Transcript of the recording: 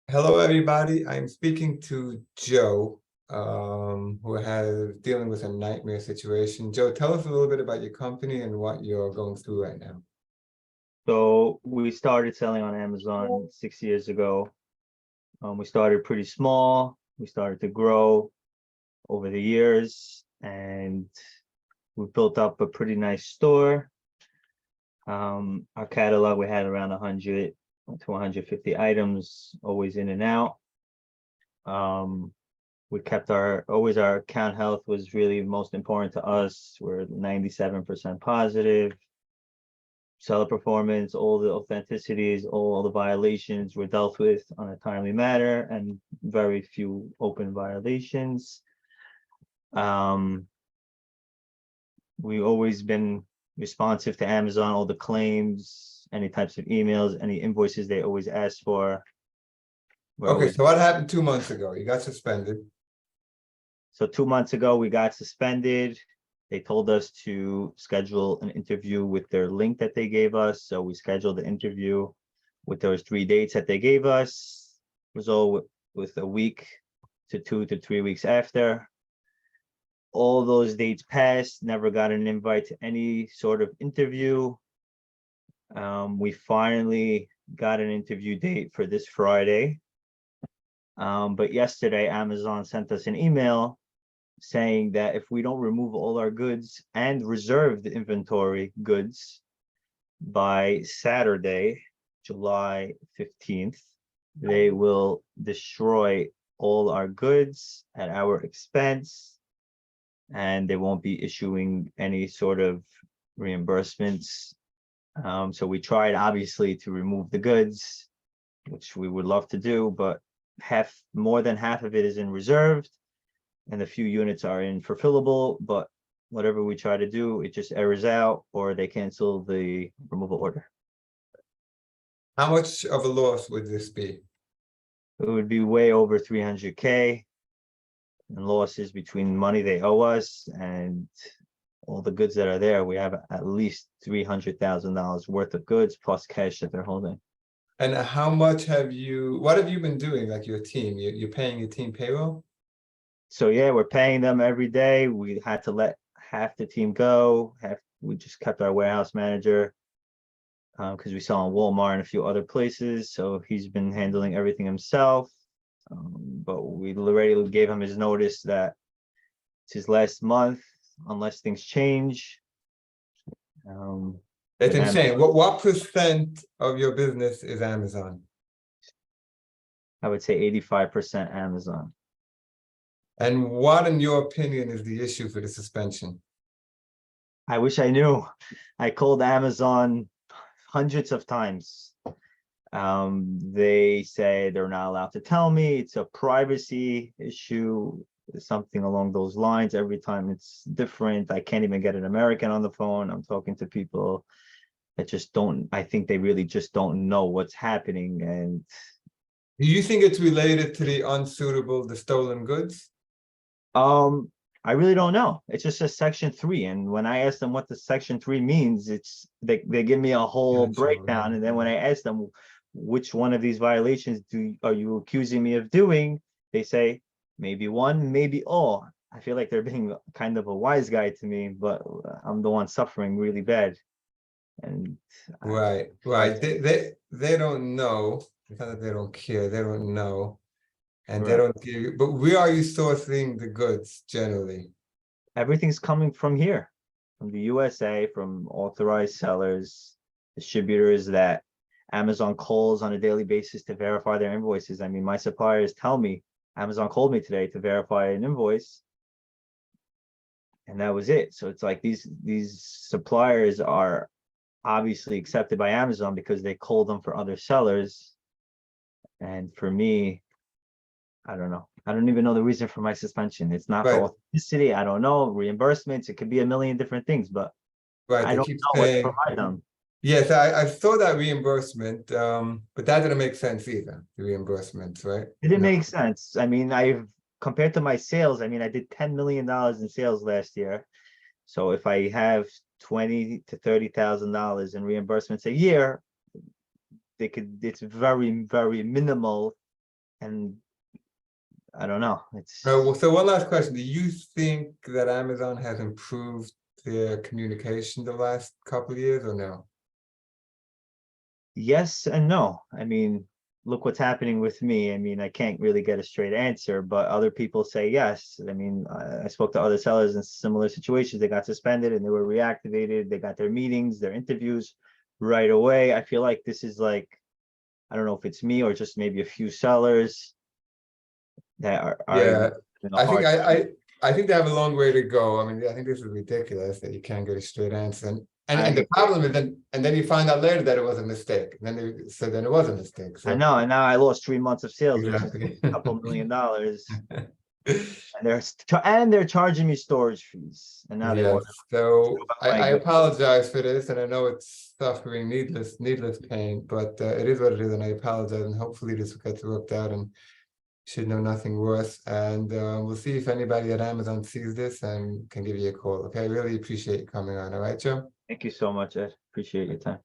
Hello, everybody. I'm speaking to Joe, who has dealing with a nightmare situation. Joe, tell us a little bit about your company and what you're going through right now. So we started selling on Amazon 6 years ago. We started pretty small. We started to grow over the years, and we built up a pretty nice store. Our catalog, we had around 100 to 150 items, always in and out. We kept our account health was really most important to us. We're 97% positive. Seller performance, all the authenticities, all the violations were dealt with on a timely manner, and very few open violations. We've always been responsive to Amazon, all the claims, any types of emails, any invoices they always ask for. Okay, so what happened 2 months ago? You got suspended. So 2 months ago, we got suspended. They told us to schedule an interview with their link that they gave us. So we scheduled the interview with those 3 dates that they gave us. It was all with a week to 2 to 3 weeks after. All those dates passed, never got an invite to any sort of interview. We finally got an interview date for this Friday. But yesterday, Amazon sent us an email saying that if we don't remove all our goods and reserve the inventory goods by Saturday, July 15th, they will destroy all our goods at our expense, and they won't be issuing any sort of reimbursements. So we tried, obviously, to remove the goods, which we would love to do, but more than half of it is in reserved, and a few units are in fulfillable, but whatever we try to do, it just errors out, or they cancel the removal order. How much of a loss would this be? It would be way over 300K in losses between money they owe us and all the goods that are there. We have at least $300,000 worth of goods plus cash that they're holding. And what have you been doing, like your team? You're paying your team payroll? So yeah, we're paying them every day. We had to let half the team go. We just kept our warehouse manager because we sell on Walmart and a few other places. So he's been handling everything himself. But we already gave him his notice that it's his last month unless things change. That's insane. What percent of your business is Amazon? I would say 85% Amazon. And what, in your opinion, is the issue for the suspension? I wish I knew. I called Amazon hundreds of times. They say they're not allowed to tell me. It's a privacy issue, something along those lines. Every time it's different. I can't even get an American on the phone. I'm talking to people that just don't, I think they really just don't know what's happening. And do you think it's related to the stolen goods? I really don't know. It's just a Section 3, and when I ask them what the Section 3 means, they give me a whole breakdown, and then when I ask them which one of these violations are you accusing me of doing, they say maybe one, maybe all. I feel like they're being kind of a wise guy to me, but I'm the one suffering really bad. And right. They don't know. It's not that they don't care. They don't know. And right. They don't give you, but where are you sourcing the goods generally? Everything's coming from here, from the USA, from authorized sellers, distributors that Amazon calls on a daily basis to verify their invoices. I mean, my suppliers tell me, Amazon called me today to verify an invoice, and that was it. So it's like these suppliers are obviously accepted by Amazon because they called them for other sellers. And for me, I don't know. I don't even know the reason for my suspension. It's not for authenticity. I don't know. Reimbursements. It could be a million different things, but I don't know what to provide them. Yes, I saw that reimbursement, but that didn't make sense either, the reimbursements, right? It didn't make sense. I mean, compared to my sales, I mean, I did $10 million in sales last year. So if I have $20,000 to $30,000 in reimbursements a year, it's very, very minimal And I don't know, it's. Well, so one last question. Do you think that Amazon has improved their communication the last couple of years or no? Yes and no. I mean, look what's happening with me. I mean, I can't really get a straight answer, but other people say yes. I mean, I spoke to other sellers in similar situations. They got suspended and they were reactivated. They got their meetings, their interviews right away. I feel like this is like, I don't know if it's me or just maybe a few sellers that are Yeah, in a I think hard time. I think they have a long way to go. I mean, I think this is ridiculous that you can't get a straight answer. And I the problem is then you find out later that it was a mistake. Then then it was a mistake. I So know, and now I lost 3 months of sales, which is exactly. a couple $1 million. And they're charging me storage fees, and now they Yes, want so my I goods. apologize for this, and I know it's suffering needless pain, but it is what it is, and I apologize, and hopefully this will get worked out and should know nothing worse. And we'll see if anybody at Amazon sees this and can give you a call. Okay, I really appreciate you coming on. All right, Joe? Thank you so much, Ed. Appreciate your time.